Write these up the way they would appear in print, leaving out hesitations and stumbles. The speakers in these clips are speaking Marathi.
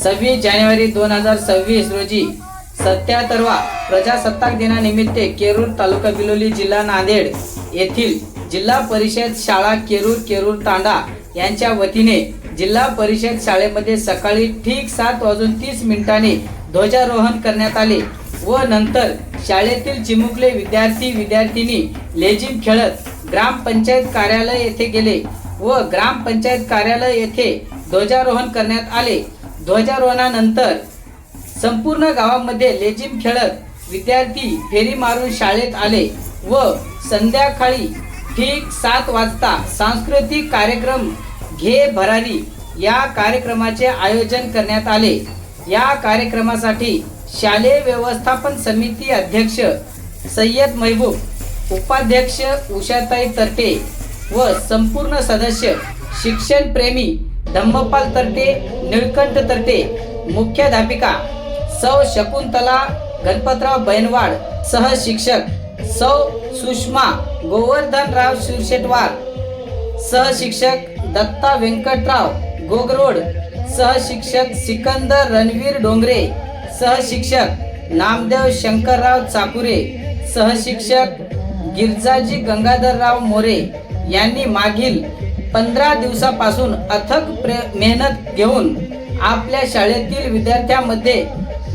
26 जानेवारी 2026 रोजी 77वा प्रजासत्ताक दिनानिमित्त केरूर तालुका बिलोली जिल्हा नांदेड येथील जिल्हा परिषद शाळा केरूर तांडा यांच्या वतीने जिल्हा परिषद शाळेमध्ये सकाळी ठीक 7:30 ध्वजारोहण करण्यात आले व नंतर शाळेतील चिमुकले विद्यार्थी-विद्यार्थिनी लेझिम खेळत ग्रामपंचायत कार्यालय येथे गेले व ग्रामपंचायत कार्यालय येथे ध्वजारोहण करण्यात आले। ध्वजारोहणानंतर संपूर्ण गावामध्ये लेझिम खेळत विद्यार्थी फेरी मारून शाळेत आले व संध्याकाळी ठीक 7 वाजता सांस्कृतिक कार्यक्रम घे भरारी या कार्यक्रमाचे आयोजन करण्यात आले। या कार्यक्रमासाठी शालेय व्यवस्थापन समिती अध्यक्ष सय्यद महबूब, उपाध्यक्ष उषाताई तरटे व संपूर्ण सदस्य शिक्षण प्रेमी धम्मपाल तरटे, निळकंठ तरटे, मुख्याध्यापिका सौ शकुंतला गणपतराव बैनवाड, सह शिक्षक सौ सुषमा गोवर्धनराव शिरशेटवार, सह शिक्षक दत्ता व्यंकटराव गोगरोड, सह शिक्षक सिकंदर रणवीर डोंगरे, सह शिक्षक नामदेव शंकरराव चाकुरे, सह शिक्षक गिरजाजी गंगाधरराव मोरे यांनी मागील 15 दिवसापासून अथक मेहनत घेऊन आपल्या शाळेतील विद्यार्थ्यांमध्ये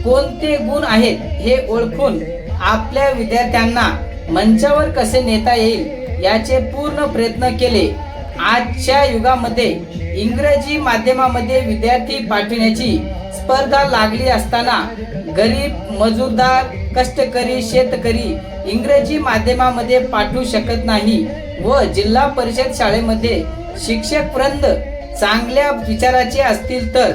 कोणते गुण आहेत हे ओळखून आपल्या विद्यार्थ्यांना मंचावर कसे नेता येईल याचे पूर्ण प्रयत्न केले। आजच्या युगामध्ये इंग्रजी माध्यमामध्ये विद्यार्थी पाठविण्याची स्पर्धा लागली असताना गरीब, मजूरदार, कष्टकरी, शेतकरी इंग्रजी माध्यमामध्ये पाठवू शकत नाही व जिल्हा परिषद शाळेमध्ये शिक्षक वृंद चांगल्या विचाराचे असतील तर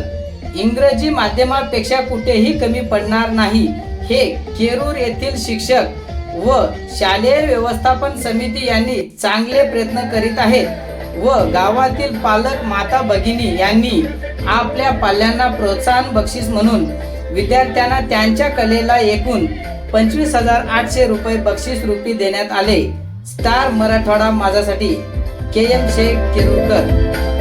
इंग्रजी माध्यमापेक्षा कुठेही कमी पडणार नाही हे केरूर येथील शिक्षक व शालेय व्यवस्थापन समिती यांनी चांगले प्रयत्न करीत आहेत व गावातील पालक माता भगिनी यांनी आपल्या पाल्यांना प्रोत्साहन बक्षीस म्हणून विद्यार्थ्यांना त्यांच्या कलेला एकूण 25,800 रुपये बक्षीस रूपी देण्यात आले। स्टार मराठवाडा माझ्यासाठी KM शेख केरूरकर।